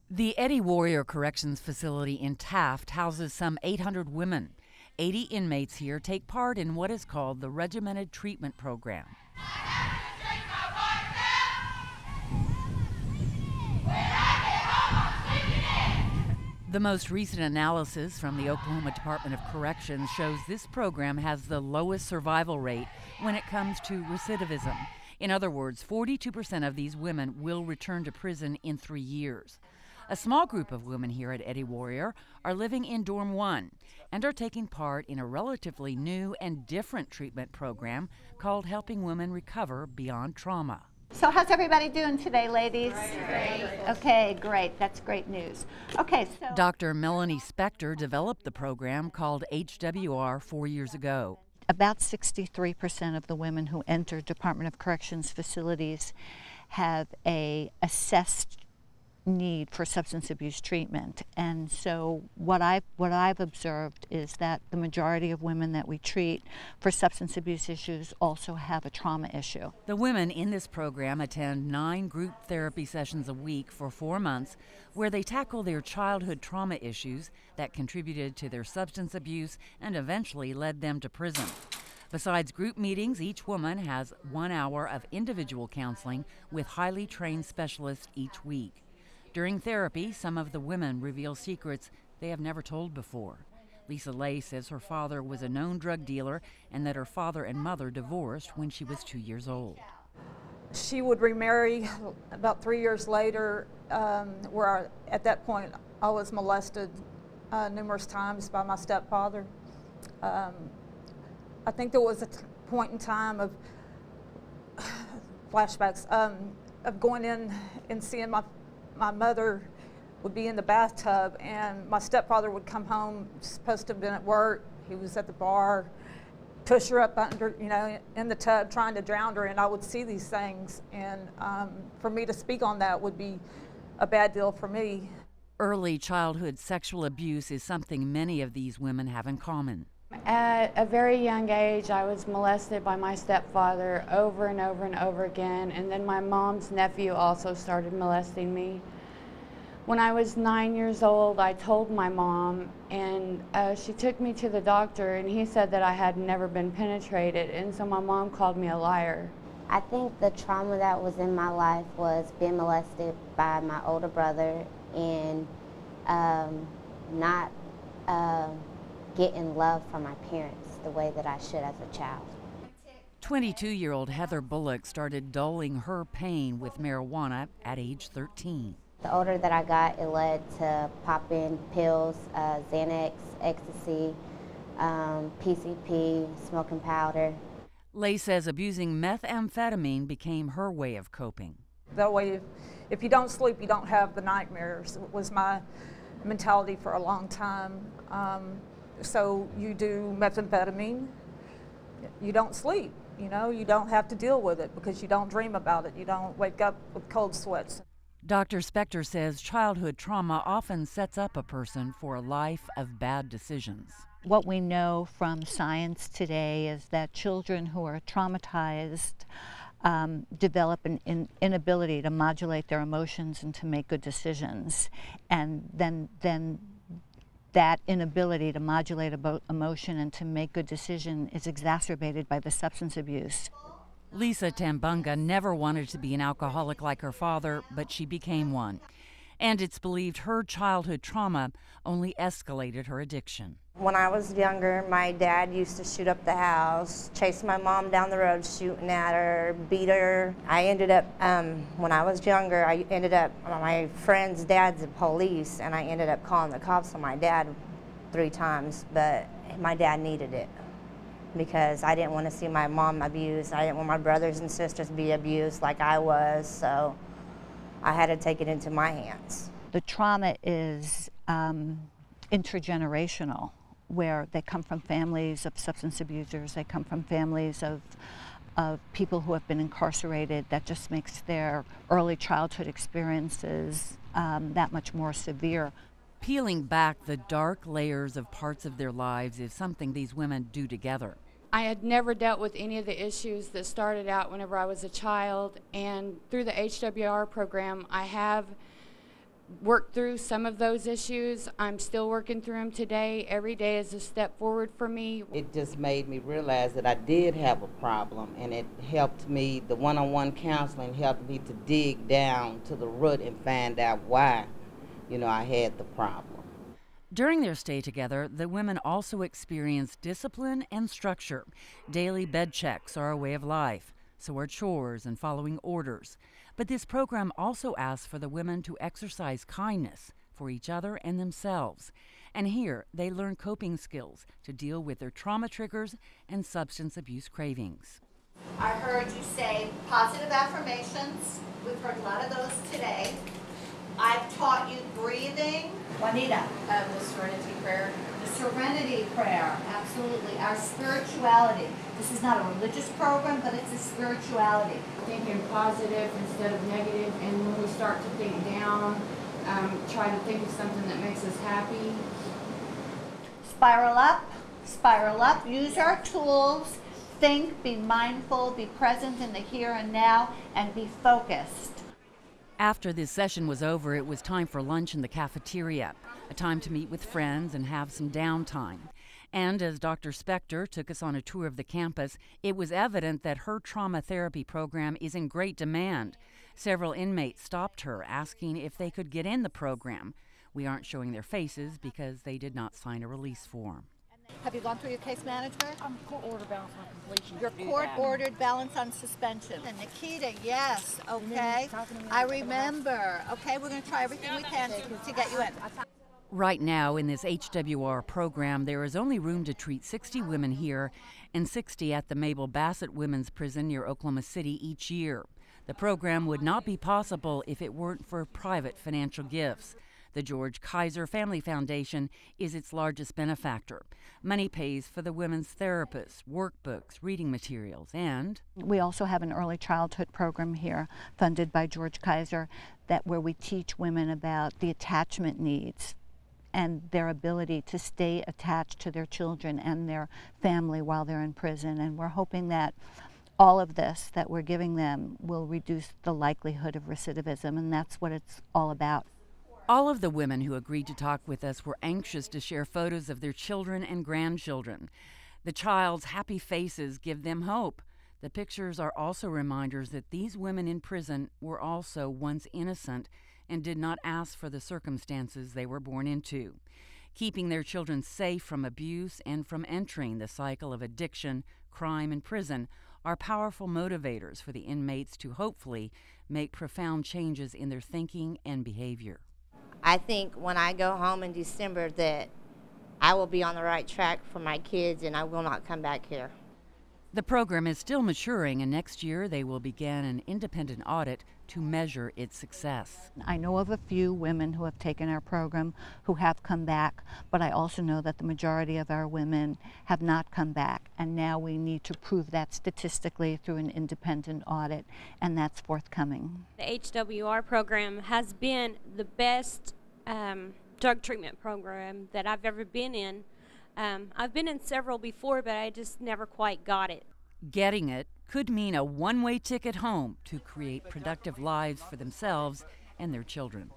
The Eddie Warrior Corrections Facility in Taft houses some 800 women. 80 inmates here take part in what is called the Regimented Treatment Program. The most recent analysis from the Oklahoma Department of Corrections shows this program has the lowest survival rate when it comes to recidivism. In other words, 42% of these women will return to prison in 3 years. A small group of women here at Eddie Warrior are living in Dorm 1 and are taking part in a relatively new and different treatment program called Helping Women Recover Beyond Trauma. So how's everybody doing today, ladies? Great. Okay, great. That's great news. Okay, so Dr. Melanie Spector developed the program called HWR 4 years ago. about 63% of the women who enter Department of Corrections facilities have a assessed need for substance abuse treatment. And so what I've observed is that the majority of women that we treat for substance abuse issues also have a trauma issue. The women in this program attend 9 group therapy sessions a week for 4 months where they tackle their childhood trauma issues that contributed to their substance abuse and eventually led them to prison. Besides group meetings, each woman has 1 hour of individual counseling with highly trained specialists each week. During therapy, some of the women reveal secrets they have never told before. Lisa Lay says her father was a known drug dealer and that her father and mother divorced when she was 2 years old. She would remarry about 3 years later, at that point I was molested numerous times by my stepfather. I think there was a point in time of flashbacks of going in and seeing my mother would be in the bathtub and my stepfather would come home, supposed to have been at work. He was at the bar, push her up under, in the tub trying to drown her, and I would see these things, and for me to speak on that would be a bad deal for me. Early childhood sexual abuse is something many of these women have in common. At a very young age, I was molested by my stepfather over and over and over again, and then my mom's nephew also started molesting me. When I was 9 years old, I told my mom, and she took me to the doctor, and he said that I had never been penetrated, and so my mom called me a liar. I think the trauma that was in my life was being molested by my older brother and not getting love from my parents the way that I should as a child. 22-year-old Heather Bullock started dulling her pain with marijuana at age 13. The older that I got, it led to popping pills, Xanax, ecstasy, PCP, smoking powder. Lay says abusing methamphetamine became her way of coping. That way, if you don't sleep, you don't have the nightmares. It was my mentality for a long time. So you do methamphetamine, you don't sleep, you don't have to deal with it because you don't dream about it. You don't wake up with cold sweats. Dr. Spector says childhood trauma often sets up a person for a life of bad decisions. What we know from science today is that children who are traumatized develop an inability to modulate their emotions and to make good decisions. And then that inability to modulate emotion and to make good decision is exacerbated by the substance abuse. Lisa Tambunga never wanted to be an alcoholic like her father, but she became one. And it's believed her childhood trauma only escalated her addiction. When I was younger, my dad used to shoot up the house, chase my mom down the road shooting at her, beat her. I ended up, when I was younger, my friend's dad's the police, and I ended up calling the cops on my dad 3 times, but my dad needed it because I didn't want to see my mom abused. I didn't want my brothers and sisters be abused like I was, so I had to take it into my hands. The trauma is intergenerational, where they come from families of substance abusers, they come from families of people who have been incarcerated. That just makes their early childhood experiences that much more severe. Peeling back the dark layers of parts of their lives is something these women do together. I had never dealt with any of the issues that started out whenever I was a child, and through the HWR program, I have worked through some of those issues. I'm still working through them today. Every day is a step forward for me. It just made me realize that I did have a problem, and it helped me, the one-on-one counseling helped me to dig down to the root and find out why, I had the problem. During their stay together, the women also experienced discipline and structure. Daily bed checks are a way of life, so are chores and following orders. But this program also asks for the women to exercise kindness for each other and themselves. And here, they learn coping skills to deal with their trauma triggers and substance abuse cravings. I heard you say positive affirmations. We've heard a lot of those today. I've taught you breathing. Juanita. The Serenity Prayer. The Serenity Prayer, absolutely. Our spirituality. This is not a religious program, but it's a spirituality. Thinking positive instead of negative, and when we start to think down, try to think of something that makes us happy. Spiral up, use our tools, think, be mindful, be present in the here and now, and be focused. After this session was over, it was time for lunch in the cafeteria, a time to meet with friends and have some downtime. And as Dr. Spector took us on a tour of the campus, it was evident that her trauma therapy program is in great demand. Several inmates stopped her, asking if they could get in the program. We aren't showing their faces because they did not sign a release form. Have you gone through your case management? I'm court-ordered balance on completion. Your court-ordered balance on suspension. And Nikita, yes, okay. I remember. Okay, we're going to try everything we can to get you in. Right now, in this HWR program, there is only room to treat 60 women here and 60 at the Mabel Bassett Women's Prison near Oklahoma City each year. The program would not be possible if it weren't for private financial gifts. The George Kaiser Family Foundation is its largest benefactor. Money pays for the women's therapists, workbooks, reading materials, and we also have an early childhood program here funded by George Kaiser where we teach women about the attachment needs and their ability to stay attached to their children and their family while they're in prison. And we're hoping that all of this that we're giving them will reduce the likelihood of recidivism, and that's what it's all about. All of the women who agreed to talk with us were anxious to share photos of their children and grandchildren. The child's happy faces give them hope. The pictures are also reminders that these women in prison were also once innocent and did not ask for the circumstances they were born into. Keeping their children safe from abuse and from entering the cycle of addiction, crime, and prison are powerful motivators for the inmates to hopefully make profound changes in their thinking and behavior. I think when I go home in December that I will be on the right track for my kids and I will not come back here. The program is still maturing, and next year they will begin an independent audit to measure its success. I know of a few women who have taken our program who have come back, but I also know that the majority of our women have not come back, and now we need to prove that statistically through an independent audit, and that's forthcoming. The HWR program has been the best drug treatment program that I've ever been in. I've been in several before, but I just never quite got it. Getting it could mean a one-way ticket home to create productive lives for themselves and their children.